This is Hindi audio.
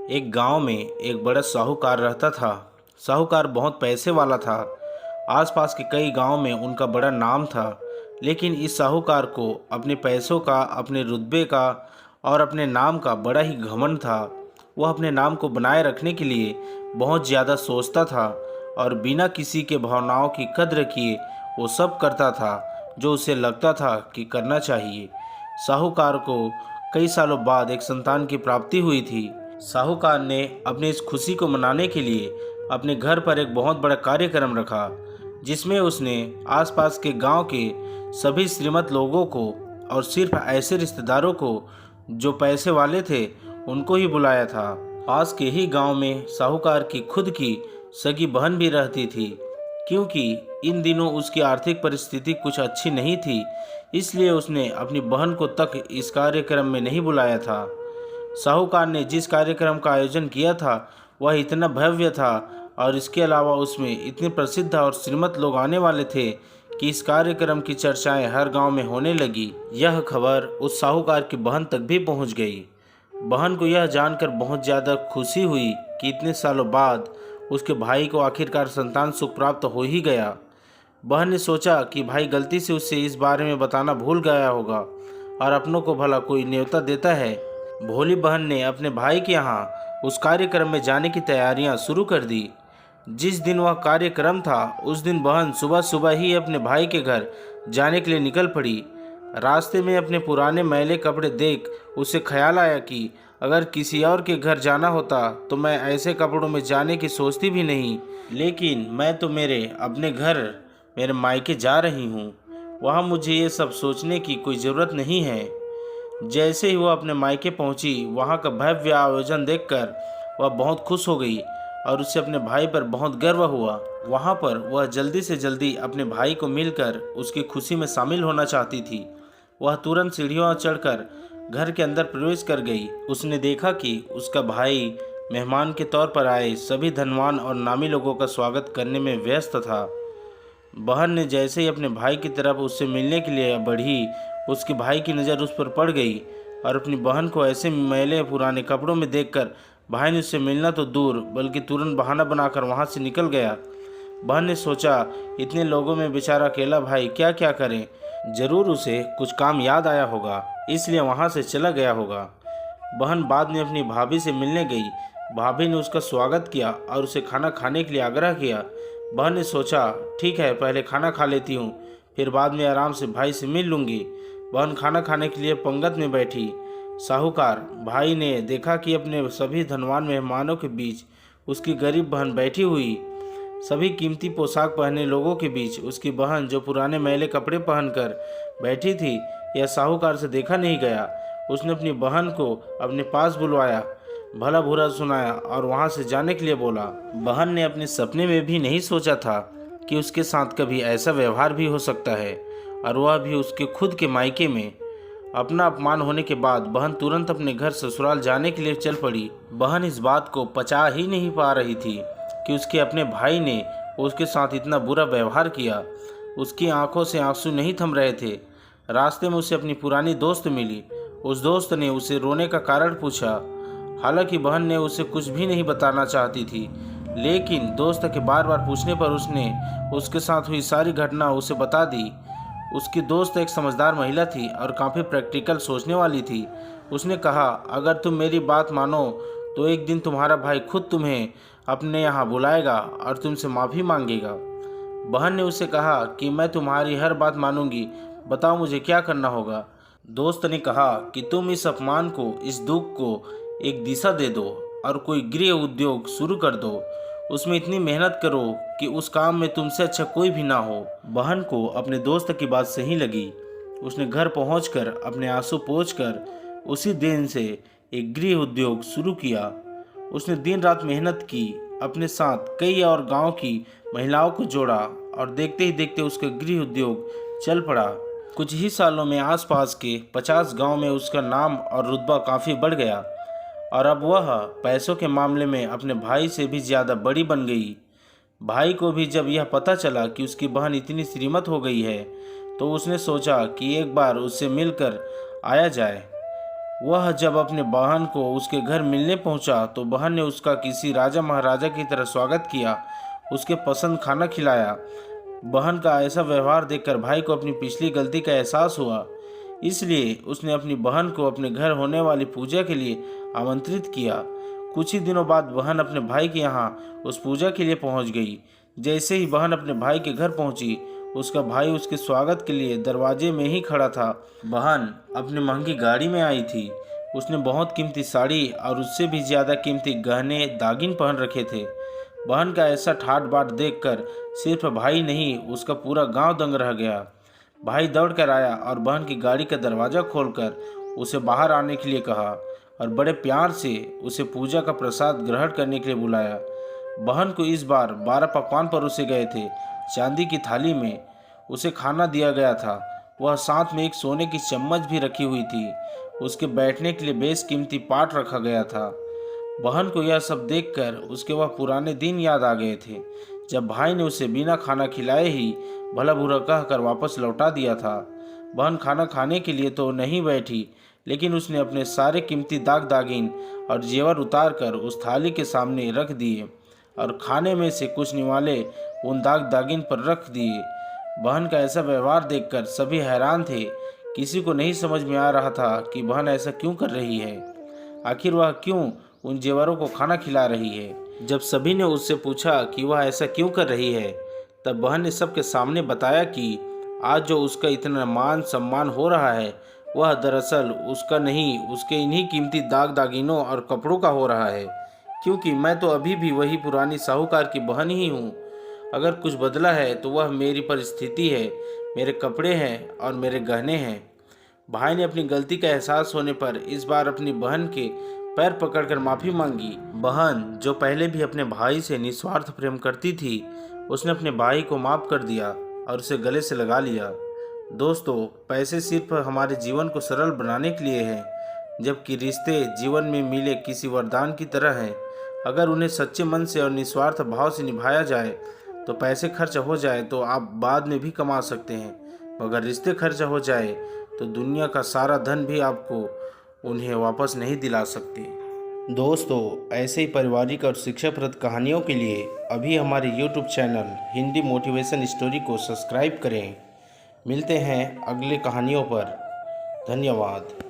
एक गांव में एक बड़ा साहूकार रहता था। साहूकार बहुत पैसे वाला था। आसपास के कई गांव में उनका बड़ा नाम था। लेकिन इस साहूकार को अपने पैसों का, अपने रुतबे का और अपने नाम का बड़ा ही घमंड था। वह अपने नाम को बनाए रखने के लिए बहुत ज़्यादा सोचता था और बिना किसी के भावनाओं की कद्र किए वो सब करता था जो उसे लगता था कि करना चाहिए। साहूकार को कई सालों बाद एक संतान की प्राप्ति हुई थी। साहूकार ने अपनी इस खुशी को मनाने के लिए अपने घर पर एक बहुत बड़ा कार्यक्रम रखा, जिसमें उसने आसपास के गांव के सभी श्रीमंत लोगों को और सिर्फ ऐसे रिश्तेदारों को जो पैसे वाले थे उनको ही बुलाया था। पास के ही गांव में साहूकार की खुद की सगी बहन भी रहती थी। क्योंकि इन दिनों उसकी आर्थिक परिस्थिति कुछ अच्छी नहीं थी, इसलिए उसने अपनी बहन को तक इस कार्यक्रम में नहीं बुलाया था। साहूकार ने जिस कार्यक्रम का आयोजन किया था वह इतना भव्य था और इसके अलावा उसमें इतने प्रसिद्ध और श्रीमंत लोग आने वाले थे कि इस कार्यक्रम की चर्चाएं हर गांव में होने लगी। यह खबर उस साहूकार की बहन तक भी पहुंच गई। बहन को यह जानकर बहुत ज़्यादा खुशी हुई कि इतने सालों बाद उसके भाई को आखिरकार संतान सुख प्राप्त हो ही गया। बहन ने सोचा कि भाई गलती से उसे इस बारे में बताना भूल गया होगा और अपनों को भला कोई न्योता देता है। भोली बहन ने अपने भाई के यहाँ उस कार्यक्रम में जाने की तैयारियां शुरू कर दी। जिस दिन वह कार्यक्रम था उस दिन बहन सुबह सुबह ही अपने भाई के घर जाने के लिए निकल पड़ी। रास्ते में अपने पुराने मैले कपड़े देख उसे ख्याल आया कि अगर किसी और के घर जाना होता तो मैं ऐसे कपड़ों में जाने की सोचती भी नहीं, लेकिन मैं तो मेरे अपने घर, मेरे मायके जा रही हूँ। वहाँ मुझे ये सब सोचने की कोई ज़रूरत नहीं है। जैसे ही वह अपने मायके पहुंची, वहां का भव्य आयोजन देखकर वह बहुत खुश हो गई और उसे अपने भाई पर बहुत गर्व हुआ। वहां पर वह जल्दी से जल्दी अपने भाई को मिलकर उसकी खुशी में शामिल होना चाहती थी। वह तुरंत सीढ़ियों चढ़कर घर के अंदर प्रवेश कर गई। उसने देखा कि उसका भाई मेहमान के तौर पर आए सभी धनवान और नामी लोगों का स्वागत करने में व्यस्त था। बहन ने जैसे ही अपने भाई की तरफ उससे मिलने के लिए बढ़ी, उसके भाई की नज़र उस पर पड़ गई और अपनी बहन को ऐसे मैले पुराने कपड़ों में देखकर भाई ने उससे मिलना तो दूर बल्कि तुरंत बहाना बनाकर वहाँ से निकल गया। बहन ने सोचा, इतने लोगों में बेचारा अकेला भाई क्या क्या करे, जरूर उसे कुछ काम याद आया होगा, इसलिए वहाँ से चला गया होगा। बहन बाद में अपनी भाभी से मिलने गई। भाभी ने उसका स्वागत किया और उसे खाना खाने के लिए आग्रह किया। बहन ने सोचा, ठीक है, पहले खाना खा लेती हूँ, फिर बाद में आराम से भाई से मिल लूँगी। बहन खाना खाने के लिए पंगत में बैठी। साहूकार भाई ने देखा कि अपने सभी धनवान मेहमानों के बीच उसकी गरीब बहन बैठी हुई। सभी कीमती पोशाक पहने लोगों के बीच उसकी बहन जो पुराने मैले कपड़े पहनकर बैठी थी, यह साहूकार से देखा नहीं गया। उसने अपनी बहन को अपने पास बुलवाया, भला बुरा सुनाया और वहां से जाने के लिए बोला। बहन ने अपने सपने में भी नहीं सोचा था कि उसके साथ कभी ऐसा व्यवहार भी हो सकता है, और वह भी उसके खुद के मायके में। अपना अपमान होने के बाद बहन तुरंत अपने घर ससुराल जाने के लिए चल पड़ी। बहन इस बात को पचा ही नहीं पा रही थी कि उसके अपने भाई ने उसके साथ इतना बुरा व्यवहार किया। उसकी आंखों से आंसू नहीं थम रहे थे। रास्ते में उसे अपनी पुरानी दोस्त मिली। उस दोस्त ने उसे रोने का कारण पूछा। हालांकि बहन ने उसे कुछ भी नहीं बताना चाहती थी, लेकिन दोस्त के बार बार पूछने पर उसने उसके साथ हुई सारी घटना उसे बता दी। उसकी दोस्त एक समझदार महिला थी और काफ़ी प्रैक्टिकल सोचने वाली थी। उसने कहा, अगर तुम मेरी बात मानो तो एक दिन तुम्हारा भाई खुद तुम्हें अपने यहाँ बुलाएगा और तुमसे माफ़ी मांगेगा। बहन ने उसे कहा कि मैं तुम्हारी हर बात मानूंगी, बताओ मुझे क्या करना होगा। दोस्त ने कहा कि तुम इस अपमान को, इस दुख को एक दिशा दे दो और कोई गृह उद्योग शुरू कर दो। उसमें इतनी मेहनत करो कि उस काम में तुमसे अच्छा कोई भी ना हो। बहन को अपने दोस्त की बात सही लगी। उसने घर पहुंचकर अपने आंसू पोंछकर उसी दिन से एक गृह उद्योग शुरू किया। उसने दिन रात मेहनत की, अपने साथ कई और गांव की महिलाओं को जोड़ा और देखते ही देखते उसका गृह उद्योग चल पड़ा। कुछ ही सालों में आसपास के 50 गांव में उसका नाम और रुतबा काफ़ी बढ़ गया और अब वह पैसों के मामले में अपने भाई से भी ज़्यादा बड़ी बन गई। भाई को भी जब यह पता चला कि उसकी बहन इतनी श्रीमंत हो गई है तो उसने सोचा कि एक बार उससे मिलकर आया जाए। वह जब अपने बहन को उसके घर मिलने पहुंचा तो बहन ने उसका किसी राजा महाराजा की तरह स्वागत किया, उसके पसंद खाना खिलाया। बहन का ऐसा व्यवहार देखकर भाई को अपनी पिछली गलती का एहसास हुआ, इसलिए उसने अपनी बहन को अपने घर होने वाली पूजा के लिए आमंत्रित किया। कुछ ही दिनों बाद बहन अपने भाई के यहाँ उस पूजा के लिए पहुँच गई। जैसे ही बहन अपने भाई के घर पहुँची, उसका भाई उसके स्वागत के लिए दरवाजे में ही खड़ा था। बहन अपनी महंगी गाड़ी में आई थी। उसने बहुत कीमती साड़ी और उससे भी ज़्यादा कीमती गहने दागिन पहन रखे थे। बहन का ऐसा ठाट बाट देखकर सिर्फ भाई नहीं, उसका पूरा गांव दंग रह गया। भाई दौड़ कर आया और बहन की गाड़ी का दरवाज़ा खोलकर उसे बाहर आने के लिए कहा और बड़े प्यार से उसे पूजा का प्रसाद ग्रहण करने के लिए बुलाया। बहन को इस बार 12 पकवान परोसे गए थे। चांदी की थाली में उसे खाना दिया गया था। वह साथ में एक सोने की चम्मच भी रखी हुई थी। उसके बैठने के लिए बेशकीमती पाट रखा गया था। बहन को यह सब देखकर उसके वह पुराने दिन याद आ गए थे, जब भाई ने उसे बिना खाना खिलाए ही भला बुरा कहकर वापस लौटा दिया था। बहन खाना खाने के लिए तो नहीं बैठी, लेकिन उसने अपने सारे कीमती दाग दागिन और जेवर उतार कर उस थाली के सामने रख दिए और खाने में से कुछ निवाले उन दाग दागिन पर रख दिए। बहन का ऐसा व्यवहार देखकर सभी हैरान थे। किसी को नहीं समझ में आ रहा था कि बहन ऐसा क्यों कर रही है। आखिर वह क्यों उन जेवरों को खाना खिला रही है। जब सभी ने उससे पूछा कि वह ऐसा क्यों कर रही है, तब बहन ने सबके सामने बताया कि आज जो उसका इतना मान सम्मान हो रहा है, वह दरअसल उसका नहीं, उसके इन्हीं कीमती दाग दागिनों और कपड़ों का हो रहा है। क्योंकि मैं तो अभी भी वही पुरानी साहूकार की बहन ही हूँ। अगर कुछ बदला है तो वह मेरी परिस्थिति है, मेरे कपड़े हैं और मेरे गहने हैं। भाई ने अपनी गलती का एहसास होने पर इस बार अपनी बहन के पैर पकड़कर माफ़ी मांगी। बहन जो पहले भी अपने भाई से निस्वार्थ प्रेम करती थी, उसने अपने भाई को माफ़ कर दिया और उसे गले से लगा लिया। दोस्तों, पैसे सिर्फ हमारे जीवन को सरल बनाने के लिए हैं, जबकि रिश्ते जीवन में मिले किसी वरदान की तरह हैं। अगर उन्हें सच्चे मन से और निस्वार्थ भाव से निभाया जाए तो पैसे खर्च हो जाए तो आप बाद में भी कमा सकते हैं, मगर रिश्ते खर्च हो जाए तो दुनिया का सारा धन भी आपको उन्हें वापस नहीं दिला सकते। दोस्तों, ऐसे ही पारिवारिक और शिक्षाप्रद कहानियों के लिए अभी हमारे YouTube channel Hindi motivation story को सब्सक्राइब करें। मिलते हैं अगले कहानियों पर। धन्यवाद।